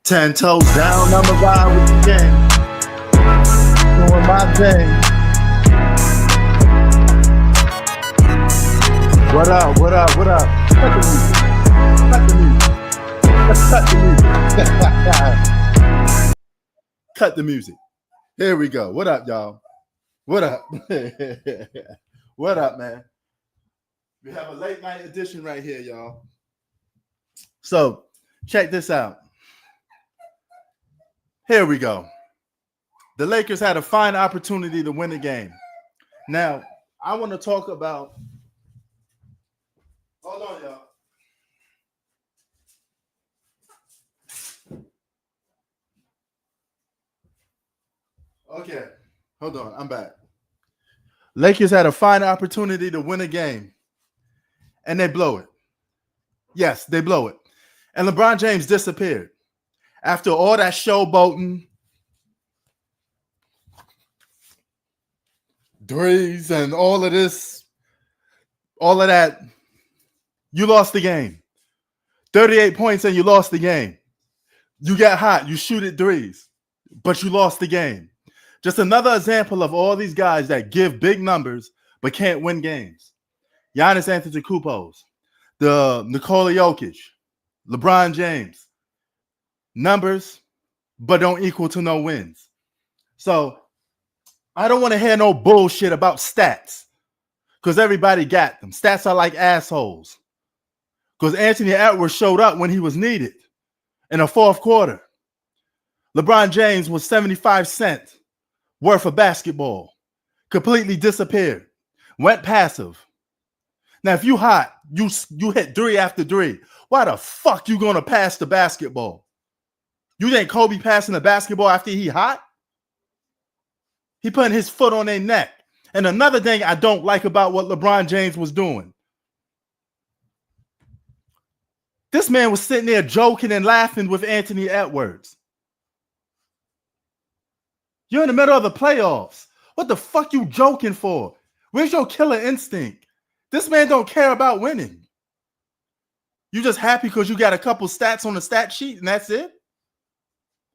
10 toes down, I'ma ride with the gang. Doing my thing. What up, what up, what up? Cut the music. Cut the music. Let's cut the music. Cut the music. Here we go. What up, y'all? What up? What up, man? We have a late night edition right here, y'all. So, check this out. Here we go. The Lakers had a fine opportunity to win the game. Now, I want to talk about. Hold on, y'all. Okay, hold on. I'm back. Lakers had a fine opportunity to win a game, and they blow it. Yes, they blow it. And LeBron James disappeared. After all that showboating, threes, and all of this, all of that, you lost the game. 38 points and you lost the game. You get hot, you shoot at threes, but you lost the game. Just another example of all these guys that give big numbers but can't win games. Giannis Antetokounmpo, the Nikola Jokic, LeBron James. Numbers, but don't equal to no wins. So I don't want to hear no bullshit about stats because everybody got them. Stats are like assholes because Anthony Edwards showed up when he was needed in the fourth quarter. LeBron James was 75 cents worth of basketball, completely disappeared, went passive. Now, if you hot, you hit three after three. Why the fuck you gonna pass the basketball? You think Kobe passing the basketball after he hot? He putting his foot on their neck. And another thing I don't like about what LeBron James was doing. This man was sitting there joking and laughing with Anthony Edwards. You're in the middle of the playoffs. What the fuck you joking for? Where's your killer instinct? This man don't care about winning. You just happy because you got a couple stats on the stat sheet and that's it?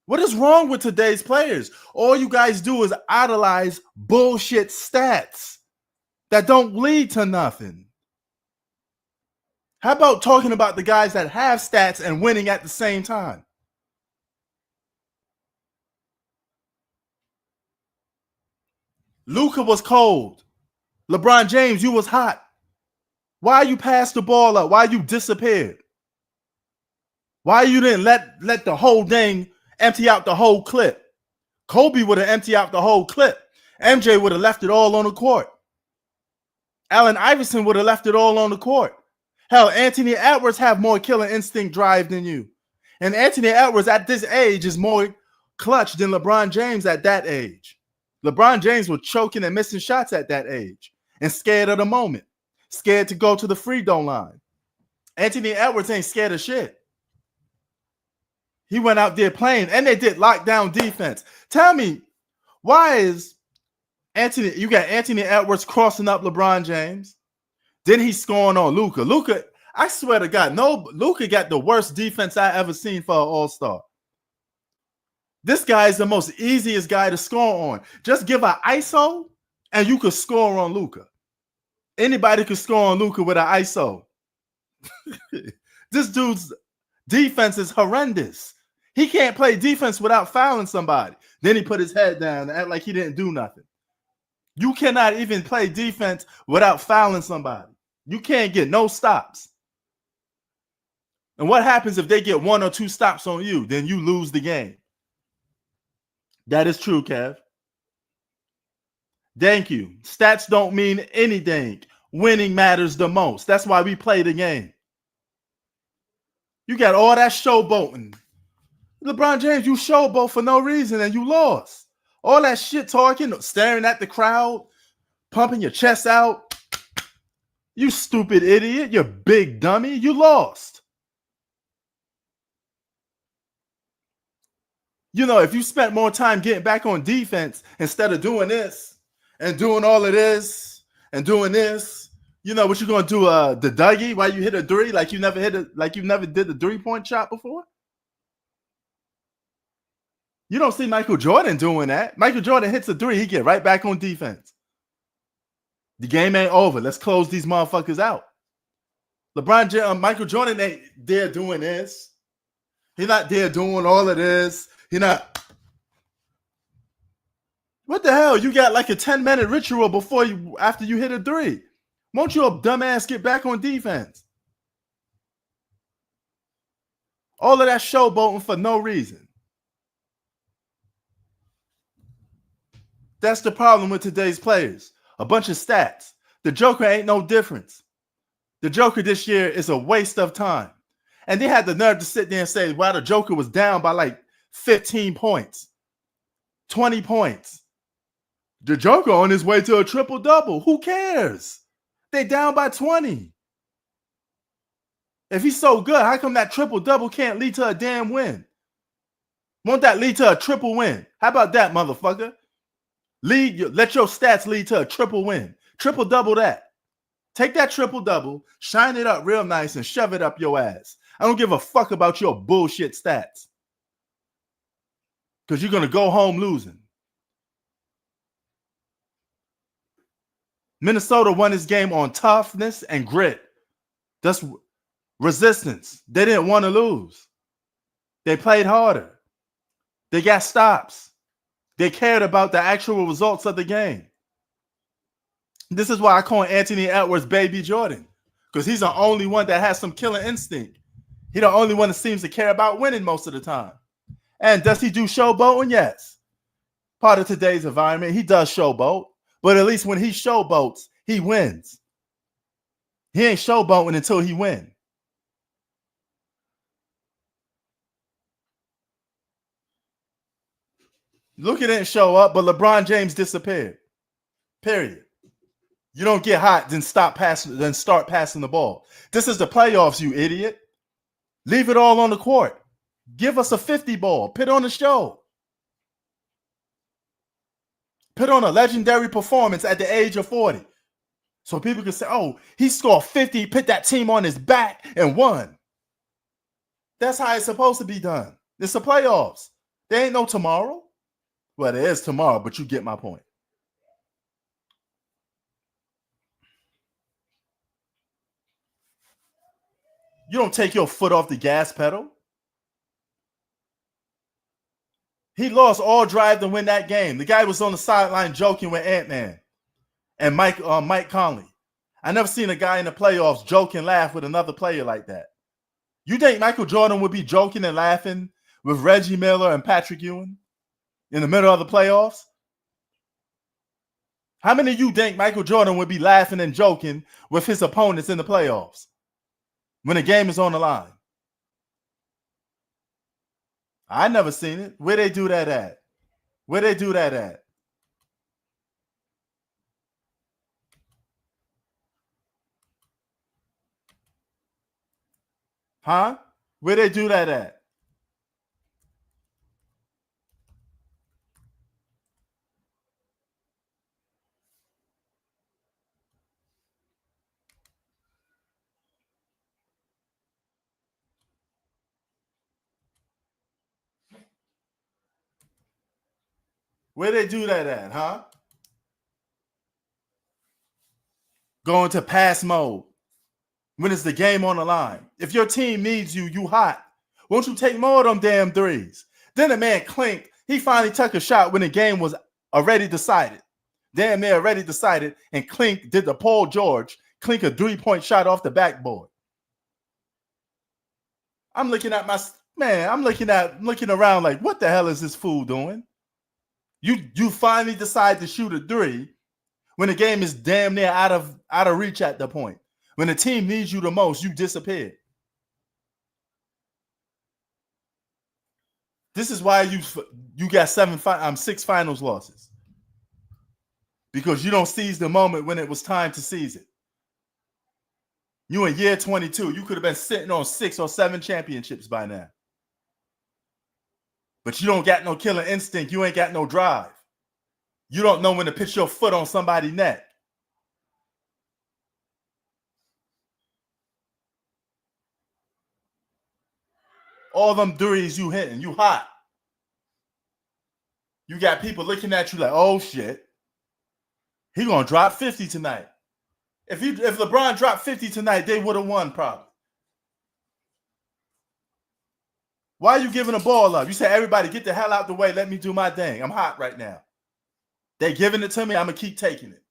What is wrong with today's players? All you guys do is idolize bullshit stats that don't lead to nothing. How about talking about the guys that have stats and winning at the same time? Luka was cold. LeBron James, you was hot. Why you passed the ball up? Why you disappeared? Why you didn't let the whole thing empty out the whole clip? Kobe would have emptied out the whole clip. MJ would have left it all on the court. Allen Iverson would have left it all on the court. Hell, Anthony Edwards have more killer instinct drive than you. And Anthony Edwards at this age is more clutch than LeBron James at that age. LeBron James was choking and missing shots at that age and scared of the moment. Scared to go to the free throw line. Anthony Edwards ain't scared of shit. He went out there playing, and they did lockdown defense. Tell me, why is you got Anthony Edwards crossing up LeBron James? Then he's scoring on Luka. Luka, I swear to God, Luka got the worst defense I ever seen for an all-star. This guy is the most easiest guy to score on. Just give an ISO, and you could score on Luka. Anybody could score on Luka with an ISO. This dude's defense is horrendous. He can't play defense without fouling somebody. Then he put his head down and act like he didn't do nothing. You cannot even play defense without fouling somebody. You can't get no stops. And what happens if they get one or two stops on you? Then you lose the game. That is true, Kev. Thank you. Stats don't mean anything. Winning matters the most. That's why we play the game. You got all that showboating. LeBron James, you showboat for no reason and you lost. All that shit talking, staring at the crowd, pumping your chest out. You stupid idiot. You big dummy. You lost. You know, if you spent more time getting back on defense instead of doing this and doing all of this and doing this, you know what you're gonna do? The Dougie, why you hit a three like you never did a 3-point shot before? You don't see Michael Jordan doing that. Michael Jordan hits a three, he get right back on defense. The game ain't over. Let's close these motherfuckers out. Michael Jordan ain't there doing this. He's not there doing all of this. He not. What the hell? You got like a 10-minute ritual after you hit a three. Won't you a dumbass get back on defense? All of that showboating for no reason. That's the problem with today's players. A bunch of stats. The Joker ain't no difference. The Joker this year is a waste of time. And they had the nerve to sit there and say, wow, the Joker was down by like 15 points, 20 points. The Joker on his way to a triple-double. Who cares? They down by 20. If he's so good, how come that triple-double can't lead to a damn win? Won't that lead to a triple win? How about that, motherfucker? Let your stats lead to a triple win. Triple-double that. Take that triple-double, shine it up real nice, and shove it up your ass. I don't give a fuck about your bullshit stats. Because you're going to go home losing. Minnesota won this game on toughness and grit. That's resistance. They didn't want to lose. They played harder. They got stops. They cared about the actual results of the game. This is why I call Anthony Edwards Baby Jordan. Because he's the only one that has some killer instinct. He's the only one that seems to care about winning most of the time. And does he do showboating? Yes. Part of today's environment, he does showboat. But at least when he showboats, he wins. He ain't showboating until he wins. Luka didn't show up, but LeBron James disappeared. Period. You don't get hot, then start passing the ball. This is the playoffs, you idiot. Leave it all on the court. Give us a 50 ball. Put on the show. Put on a legendary performance at the age of 40. So people can say, oh, he scored 50, put that team on his back and won. That's how it's supposed to be done. It's the playoffs. There ain't no tomorrow. Well, there is tomorrow, but you get my point. You don't take your foot off the gas pedal. He lost all drive to win that game. The guy was on the sideline joking with Ant-Man and Mike Conley. I never seen a guy in the playoffs joke and laugh with another player like that. You think Michael Jordan would be joking and laughing with Reggie Miller and Patrick Ewing in the middle of the playoffs? How many of you think Michael Jordan would be laughing and joking with his opponents in the playoffs when the game is on the line? I never seen it. Where they do that at? Where they do that at? Huh? Where they do that at? Where they do that at, huh? Going to pass mode when it's the game on the line. If your team needs you, you hot. Won't you take more of them damn threes? Then the man Klink, he finally took a shot when the game was already decided. Damn near already decided, and Klink did the Paul George. Klink a 3-point shot off the backboard. I'm looking at I'm looking around like, what the hell is this fool doing? You finally decide to shoot a three when the game is damn near out of reach at the point. When the team needs you the most, you disappear. This is why you got 6 finals losses. Because you don't seize the moment when it was time to seize it. You in year 22, you could have been sitting on 6 or 7 championships by now. But you don't got no killer instinct. You ain't got no drive. You don't know when to put your foot on somebody's neck. All them threes you hitting, you hot. You got people looking at you like, oh shit, he gonna drop 50 tonight. If LeBron dropped 50 tonight, they would have won probably. Why are you giving the ball up? You say, everybody get the hell out the way. Let me do my thing. I'm hot right now. They giving it to me. I'm going to keep taking it.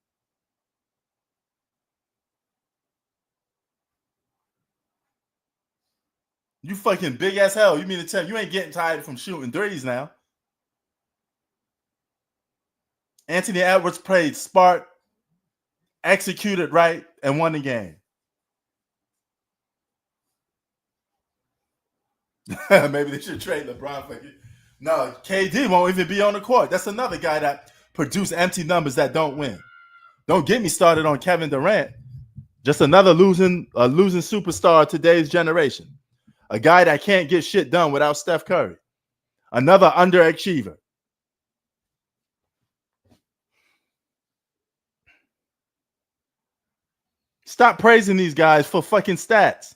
You fucking big as hell. You mean to tell me you ain't getting tired from shooting threes now? Anthony Edwards played smart, executed right, and won the game. Maybe they should trade LeBron for you. No, KD won't even be on the court. That's another guy that produced empty numbers that don't win. Don't get me started on Kevin Durant. Just another losing superstar of today's generation. A guy that can't get shit done without Steph Curry. Another underachiever. Stop praising these guys for fucking stats.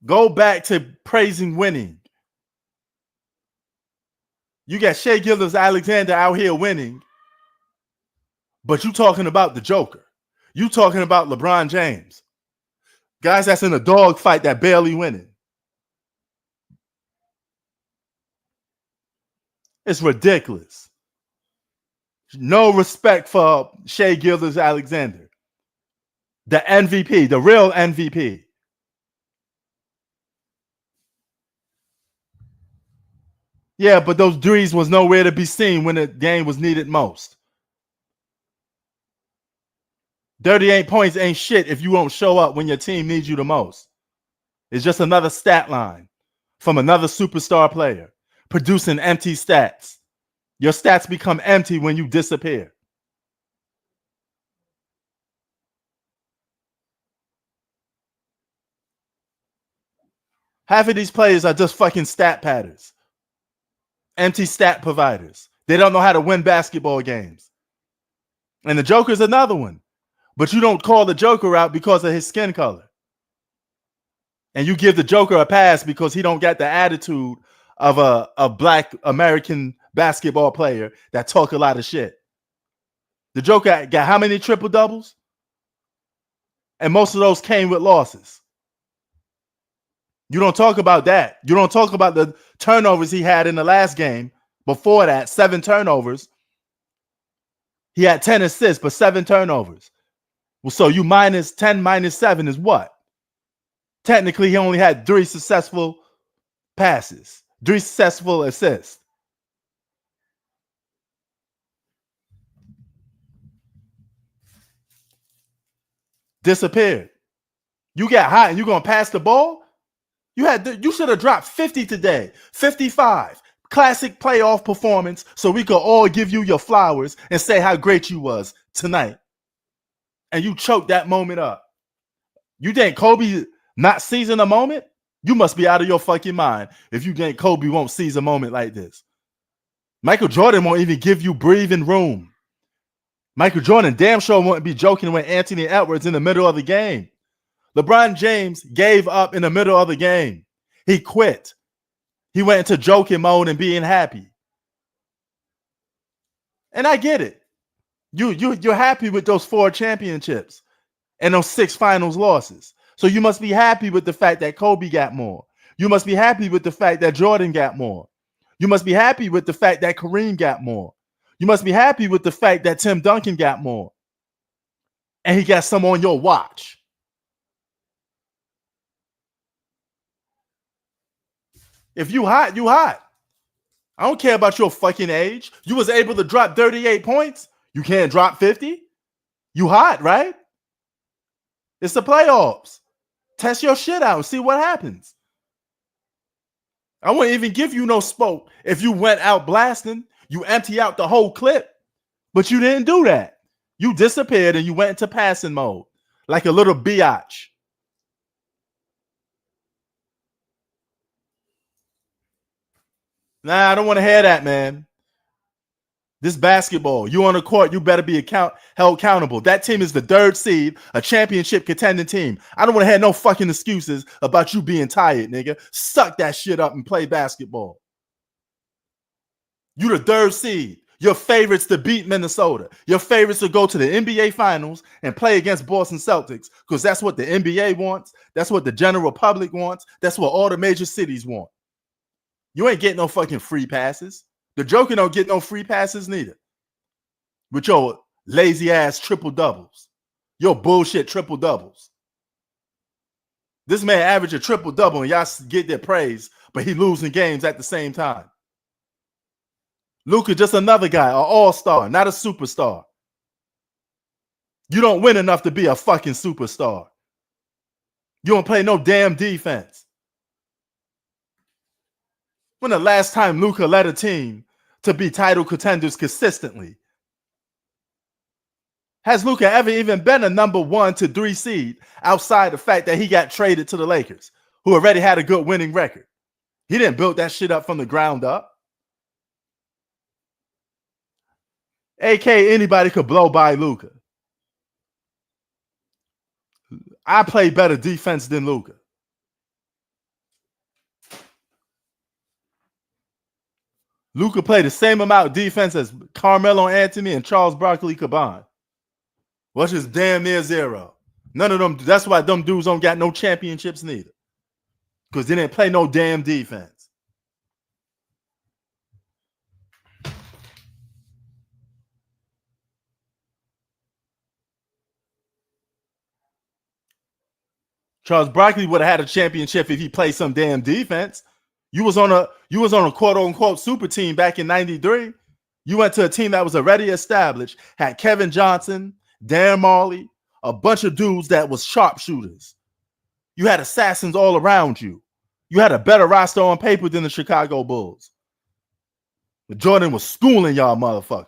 Go back to praising winning. You got Shai Gilgeous-Alexander out here winning, but you talking about the Joker. You talking about LeBron James. Guys that's in a dog fight that barely winning. It's ridiculous. No respect for Shai Gilgeous-Alexander. The MVP, the real MVP. Yeah, but those threes was nowhere to be seen when the game was needed most. 38 points ain't shit if you won't show up when your team needs you the most. It's just another stat line from another superstar player producing empty stats. Your stats become empty when you disappear. Half of these players are just fucking stat padders. Empty stat providers. They don't know how to win basketball games. And the Joker's another one. But you don't call the Joker out because of his skin color. And you give the Joker a pass because he don't get the attitude of a black American basketball player that talk a lot of shit. The Joker got how many triple doubles? And most of those came with losses. You don't talk about that. You don't talk about the turnovers he had in the last game. Before that, 7 turnovers. He had 10 assists, but 7 turnovers. Well, so you minus 10 minus 7 is what? Technically, he only had 3 successful passes, 3 successful assists. Disappeared. You got hot and you're going to pass the ball? You should have dropped 50 today, 55. Classic playoff performance so we could all give you your flowers and say how great you was tonight. And you choked that moment up. You think Kobe not seizing a moment? You must be out of your fucking mind if you think Kobe won't seize a moment like this. Michael Jordan won't even give you breathing room. Michael Jordan damn sure won't be joking with Anthony Edwards in the middle of the game. LeBron James gave up in the middle of the game. He quit. He went into joking mode and being happy. And I get it. You're happy with those 4 championships and those 6 finals losses. So you must be happy with the fact that Kobe got more. You must be happy with the fact that Jordan got more. You must be happy with the fact that Kareem got more. You must be happy with the fact that Tim Duncan got more. And he got some on your watch. If you hot, you hot. I don't care about your fucking age. You was able to drop 38 points. You can't drop 50. You hot, right? It's the playoffs. Test your shit out and see what happens. I wouldn't even give you no smoke if you went out blasting. You empty out the whole clip. But you didn't do that. You disappeared and you went into passing mode like a little biatch. Nah, I don't want to hear that, man. This basketball, you on the court, you better be held accountable. That team is the 3rd seed, a championship contending team. I don't want to hear no fucking excuses about you being tired, nigga. Suck that shit up and play basketball. You the third seed. Your favorites to beat Minnesota. Your favorites to go to the NBA Finals and play against Boston Celtics because that's what the NBA wants. That's what the general public wants. That's what all the major cities want. You ain't getting no fucking free passes. The Joker don't get no free passes neither. With your lazy ass triple doubles. Your bullshit triple doubles. This man average a triple double and y'all get their praise, but he losing games at the same time. Luka just another guy, an all-star, not a superstar. You don't win enough to be a fucking superstar. You don't play no damn defense. When the last time Luka led a team to be title contenders consistently? Has Luka ever even been a number 1 to 3 seed outside the fact that he got traded to the Lakers, who already had a good winning record? He didn't build that shit up from the ground up. AK, anybody could blow by Luka. I play better defense than Luka. Luka played the same amount of defense as Carmelo Anthony and Charles Barkley combined. Which is damn near zero. None of them. That's why them dudes don't got no championships neither. Because they didn't play no damn defense. Charles Barkley would have had a championship if he played some damn defense. You was on a quote unquote super team back in '93. You went to a team that was already established, had Kevin Johnson, Darren Marley, a bunch of dudes that was sharpshooters. You had assassins all around you. You had a better roster on paper than the Chicago Bulls. But Jordan was schooling y'all motherfuckers,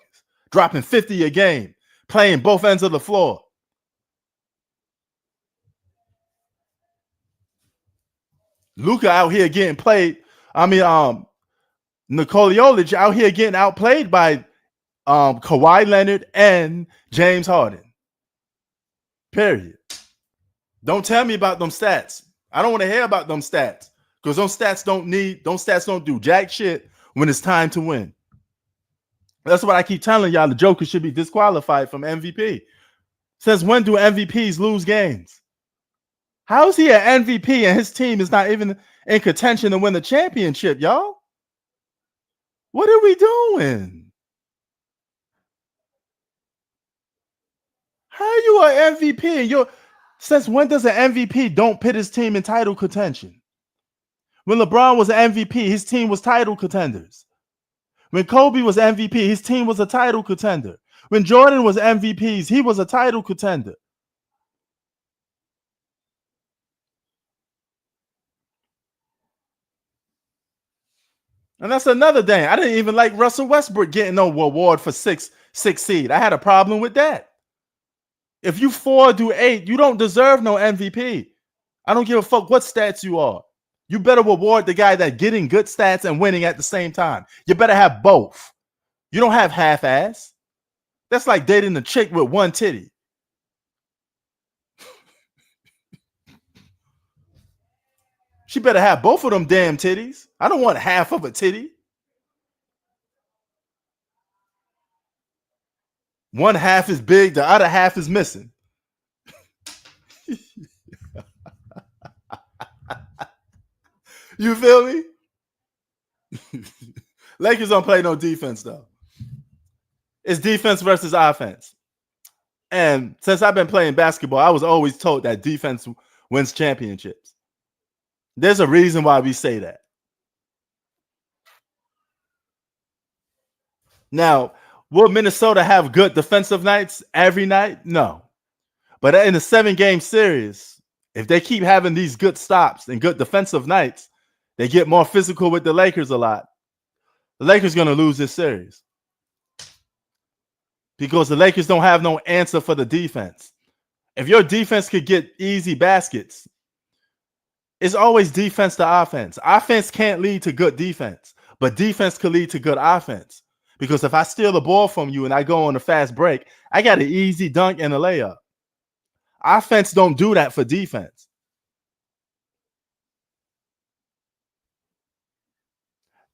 dropping 50 a game, playing both ends of the floor. Luka out here getting played. Nikola Jokic out here getting outplayed by Kawhi Leonard and James Harden. Period. Don't tell me about them stats. I don't want to hear about them stats because those stats don't do jack shit when it's time to win. That's what I keep telling y'all. The Joker should be disqualified from MVP. Since when do MVPs lose games? How is he an MVP and his team is not even in contention to win the championship, y'all? What are we doing? How are you an MVP? Since when does an MVP don't put his team in title contention? When LeBron was an MVP, his team was title contenders. When Kobe was MVP, his team was a title contender. When Jordan was MVPs, he was a title contender. And that's another thing. I didn't even like Russell Westbrook getting no award for six seed. I had a problem with that. If you 4 through 8, you don't deserve no MVP. I don't give a fuck what stats you are. You better reward the guy that's getting good stats and winning at the same time. You better have both. You don't have half-ass. That's like dating a chick with one titty. She better have both of them damn titties. I don't want half of a titty. One half is big, the other half is missing. You feel me? Lakers don't play no defense, though. It's defense versus offense. And since I've been playing basketball, I was always told that defense wins championships. There's a reason why we say that. Now, will Minnesota have good defensive nights every night? No. But in a 7-game series, if they keep having these good stops and good defensive nights, they get more physical with the Lakers a lot. The Lakers are going to lose this series because the Lakers don't have no answer for the defense. If your defense could get easy baskets, it's always defense to offense. Offense can't lead to good defense, but defense could lead to good offense. Because if I steal the ball from you and I go on a fast break, I got an easy dunk and a layup. Offense don't do that for defense.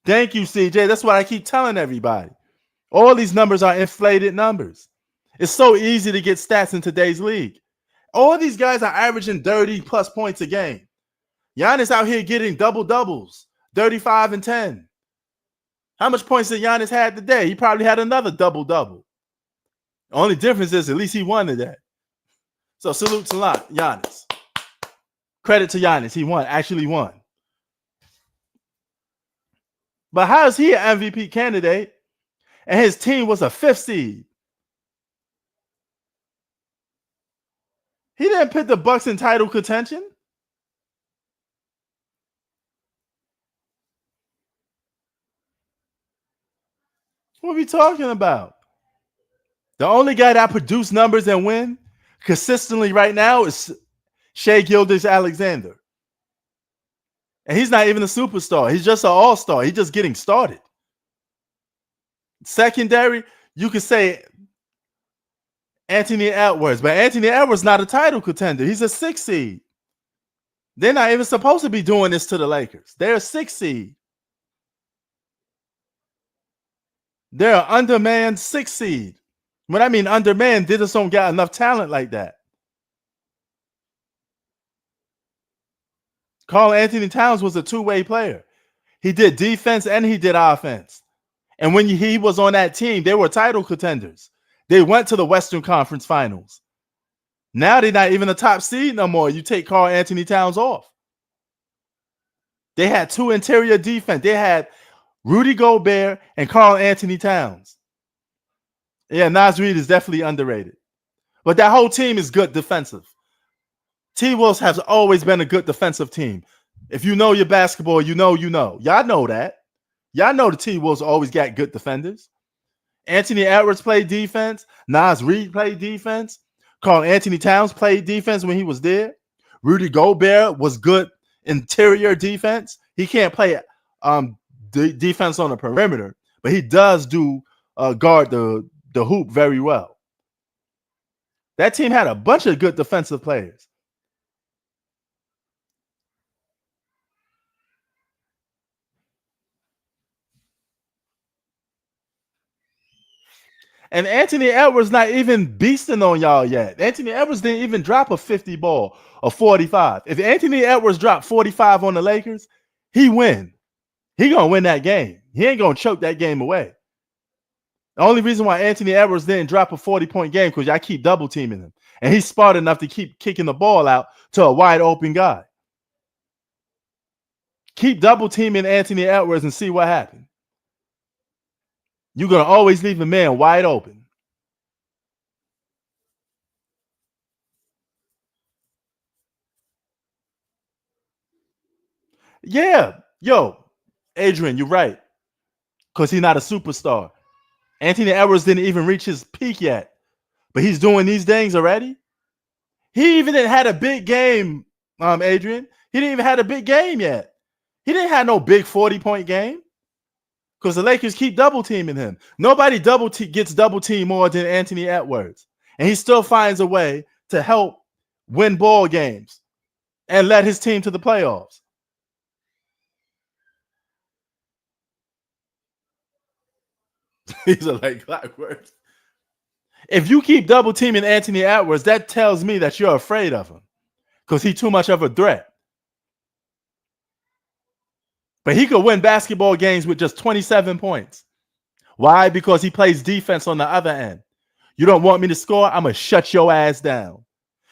Thank you, CJ. That's what I keep telling everybody. All these numbers are inflated numbers. It's so easy to get stats in today's league. All these guys are averaging 30 plus points a game. Giannis out here getting double doubles, 35 and 10. How much points did Giannis had today? He probably had another double double. The only difference is at least he won today. So salute to Giannis. Credit to Giannis. He won, actually won. But how is he an MVP candidate and his team was a 5th seed? He didn't put the Bucks in title contention. What are we talking about? The only guy that produced numbers and win consistently right now is Shai Gilgeous-Alexander. And he's not even a superstar. He's just an all-star. He's just getting started. Secondary, you could say Anthony Edwards, but Anthony Edwards not a title contender. He's a 6th seed. They're not even supposed to be doing this to the Lakers. They're a 6th seed. They're an undermanned 6th seed. When I mean undermanned, they just don't got enough talent like that. Karl Anthony Towns was a two-way player. He did defense and he did offense. And when he was on that team, they were title contenders. They went to the Western Conference Finals. Now they're not even a top seed no more. You take Karl Anthony Towns off. They had 2 interior defense. They had Rudy Gobert and Karl Anthony Towns. Yeah, Naz Reid is definitely underrated. But that whole team is good defensive. T-Wolves has always been a good defensive team. If you know your basketball, you know. Y'all know that. Y'all know the T-Wolves always got good defenders. Anthony Edwards played defense. Naz Reid played defense. Karl Anthony Towns played defense when he was there. Rudy Gobert was good interior defense. He can't play defense on the perimeter, but he does do guard the hoop very well. That team had a bunch of good defensive players. And Anthony Edwards not even beasting on y'all yet. Anthony Edwards didn't even drop a 50 ball or 45. If Anthony Edwards dropped 45 on the Lakers, he win. He gonna win that game. He ain't gonna choke that game away. The only reason why Anthony Edwards didn't drop a 40-point game because y'all keep double teaming him. And he's smart enough to keep kicking the ball out to a wide open guy. Keep double teaming Anthony Edwards and see what happens. You're going to always leave a man wide open. Yeah. Yo, Adrian, you're right. Because he's not a superstar. Anthony Edwards didn't even reach his peak yet. But he's doing these things already. He even didn't had a big game, Adrian. He didn't even had a big game yet. He didn't have no big 40-point game. Because the Lakers keep double teaming him. Nobody gets double teamed more than Anthony Edwards. And he still finds a way to help win ball games and led his team to the playoffs. These are like clockwork. If you keep double teaming Anthony Edwards, that tells me that you're afraid of him because he's too much of a threat. But he could win basketball games with just 27 points. Why? Because he plays defense on the other end. You don't want me to score? I'm going to shut your ass down.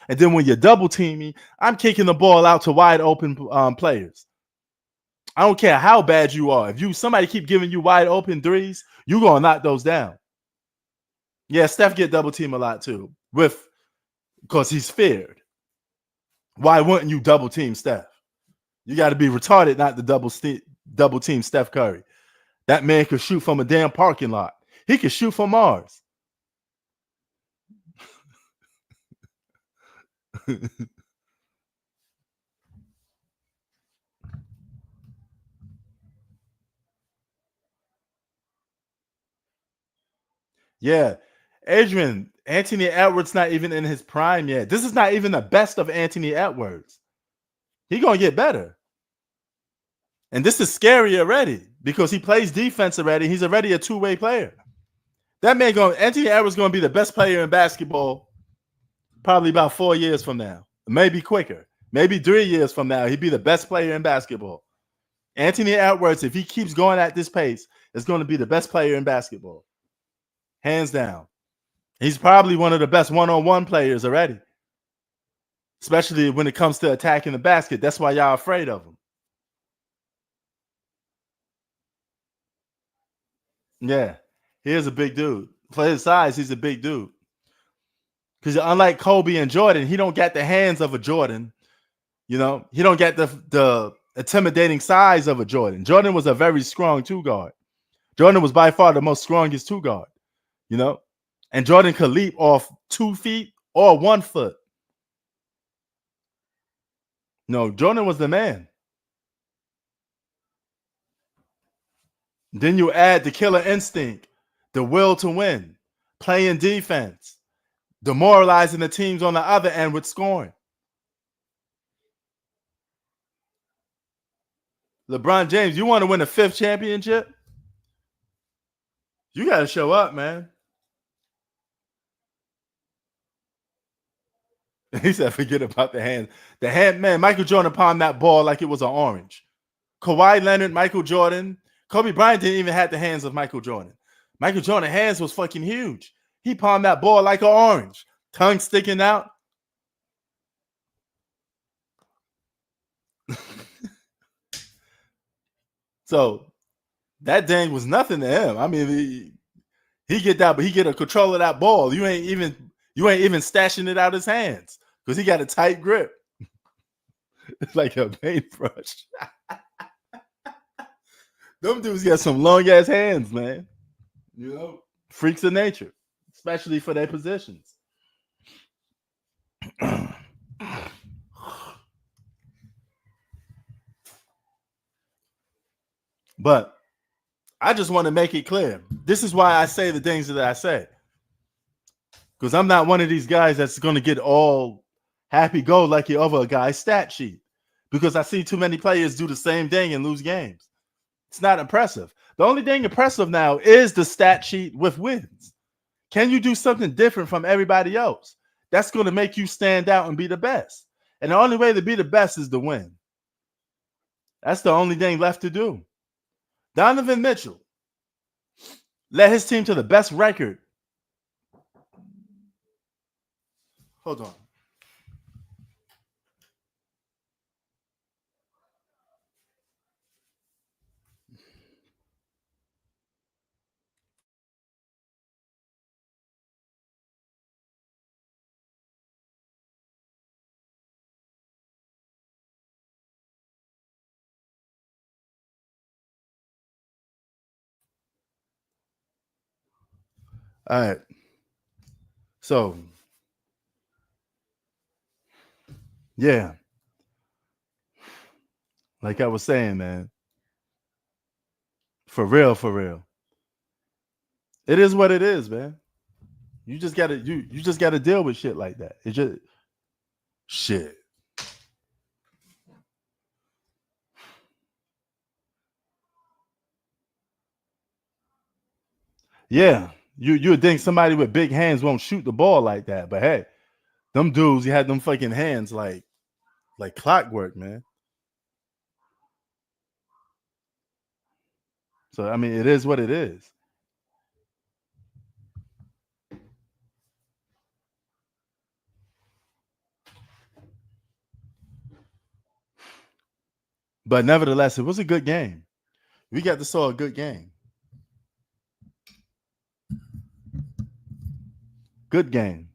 And then when you're double teaming, I'm kicking the ball out to wide open players. I don't care how bad you are. If somebody keep giving you wide open threes, you're going to knock those down. Yeah, Steph get double team a lot too, because he's feared. Why wouldn't you double team Steph? You got to be retarded not to double team Steph Curry. That man could shoot from a damn parking lot. He could shoot from Mars. Yeah. Adrian, Anthony Edwards not even in his prime yet. This is not even the best of Anthony Edwards. He's going to get better. And this is scary already because he plays defense already. He's already a two-way player. That man Anthony Edwards going to be the best player in basketball probably about 4 years from now, maybe quicker, maybe 3 years from now. He'd be the best player in basketball. Anthony Edwards, if he keeps going at this pace, is going to be the best player in basketball, hands down. He's probably one of the best one-on-one players already, especially when it comes to attacking the basket. That's why y'all afraid of him. Yeah, he is a big dude. For his size, he's a big dude. Because unlike Kobe and Jordan, he don't get the hands of a Jordan. You know, he don't get the intimidating size of a Jordan. Jordan was a very strong two guard. Jordan was by far the most strongest two guard. You know, and Jordan could leap off 2 feet or 1 foot. No, Jordan was the man. Then you add the killer instinct, the will to win, playing defense, demoralizing the teams on the other end with scoring. LeBron James, you want to win a 5th championship? You got to show up, man. He said, forget about the hand. The hand, man, Michael Jordan palmed that ball like it was an orange. Kawhi Leonard, Michael Jordan. Kobe Bryant didn't even have the hands of Michael Jordan. Michael Jordan's hands was fucking huge. He palmed that ball like an orange. Tongue sticking out. So that dang was nothing to him. I mean, he get that, but he get a control of that ball. You ain't even stashing it out his hands because he got a tight grip. It's like a paintbrush. Them dudes got some long ass hands, man. You know, freaks of nature, especially for their positions. But I just want to make it clear. This is why I say the things that I say. Because I'm not one of these guys that's going to get all happy go lucky over a guy's stat sheet. Because I see too many players do the same thing and lose games. It's not impressive. The only thing impressive now is the stat sheet with wins. Can you do something different from everybody else? That's going to make you stand out and be the best. And the only way to be the best is to win. That's the only thing left to do. Donovan Mitchell led his team to the best record. Hold on. All right. So, yeah. Like I was saying, man. For real, for real. It is what it is, man. You just gotta you just gotta deal with shit like that. It's just shit. Yeah. You would think somebody with big hands won't shoot the ball like that. But hey, them dudes, you had them fucking hands like clockwork, man. So I mean, it is what it is. But nevertheless, it was a good game. We got to saw a good game. Good game.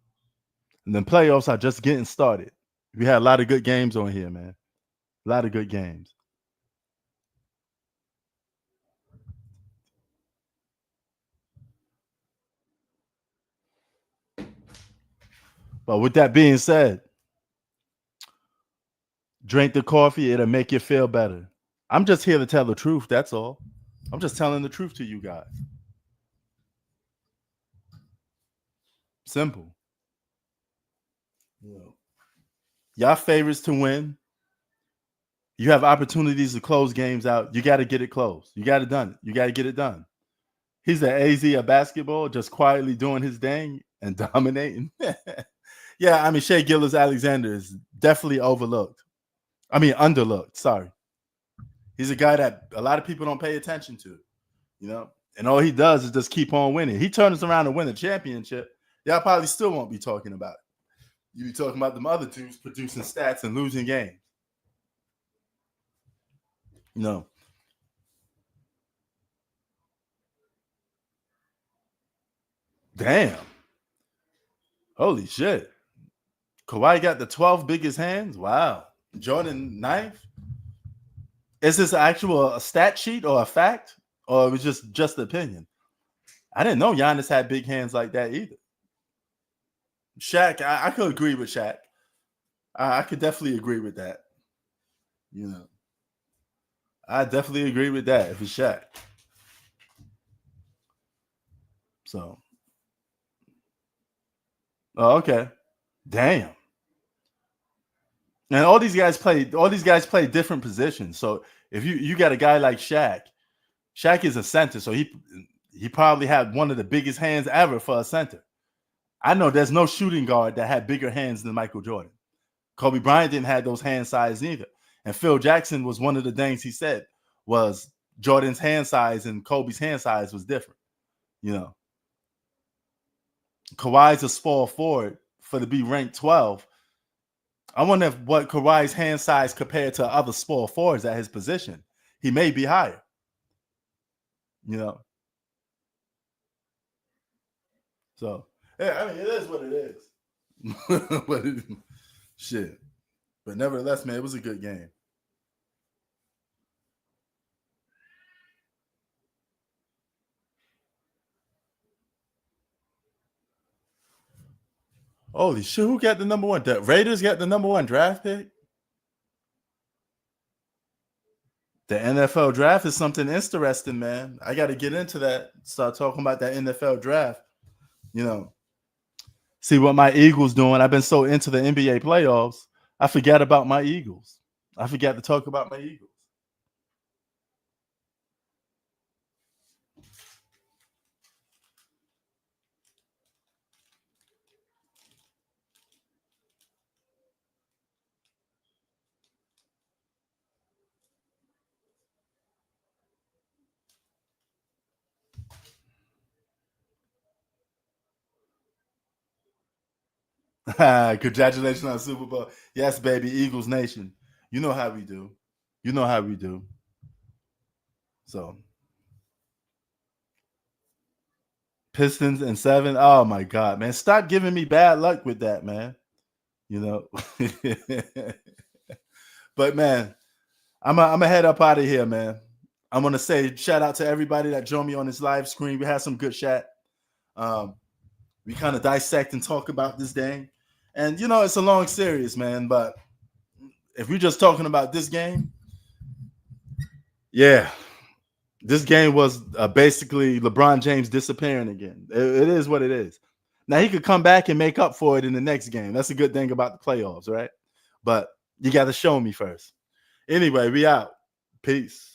And then playoffs are just getting started. We had a lot of good games on here, man. A lot of good games. But with that being said, drink the coffee, it'll make you feel better. I'm just here to tell the truth, that's all. I'm just telling the truth to you guys. Simple. You know, y'all favorites to win. You have opportunities to close games out. You got to get it closed. You got it done. You got to get it done. He's the AZ of basketball, just quietly doing his thing and dominating. Yeah, I mean, Shea Gilgeous-Alexander is definitely overlooked. I mean, underlooked. Sorry. He's a guy that a lot of people don't pay attention to, you know? And all he does is just keep on winning. He turns around and win a championship. Y'all probably still won't be talking about it. You be talking about them other dudes producing stats and losing games. You know. Damn. Holy shit. Kawhi got the 12th biggest hands? Wow. Jordan 9th? Is this actual a stat sheet or a fact? Or it was just opinion? I didn't know Giannis had big hands like that either. Shaq, I could agree with Shaq. I could definitely agree with that. You know, I definitely agree with that if it's Shaq. So, oh, okay, damn. And all these guys play different positions. So if you got a guy like Shaq is a center, so he probably had one of the biggest hands ever for a center. I know there's no shooting guard that had bigger hands than Michael Jordan. Kobe Bryant didn't have those hand size either. And Phil Jackson was one of the things he said was Jordan's hand size and Kobe's hand size was different. You know, Kawhi's a small forward for to be ranked 12. I wonder what Kawhi's hand size compared to other small forwards at his position. He may be higher. You know. So, yeah, I mean, it is what it is. But shit. But nevertheless, man, it was a good game. Holy shit, who got the number one? The Raiders got the number one draft pick? The NFL draft is something interesting, man. I got to get into that. Start talking about that NFL draft. You know, see what my Eagles doing. I've been so into the NBA playoffs, I forget about my Eagles. I forgot to talk about my Eagles. Congratulations on Super Bowl. Yes, baby, Eagles Nation. You know how we do. You know how we do. So Pistons and 7. Oh my God, man. Stop giving me bad luck with that, man. You know. But man, I'm gonna head up out of here, man. I'm gonna say shout out to everybody that joined me on this live screen. We had some good chat. We kind of dissect and talk about this thing. And you know, it's a long series, man. But if we're just talking about this game, yeah, this game was basically LeBron James disappearing again. It is what it is. Now he could come back and make up for it in the next game. That's a good thing about the playoffs, right? But you got to show me first. Anyway, we out. Peace.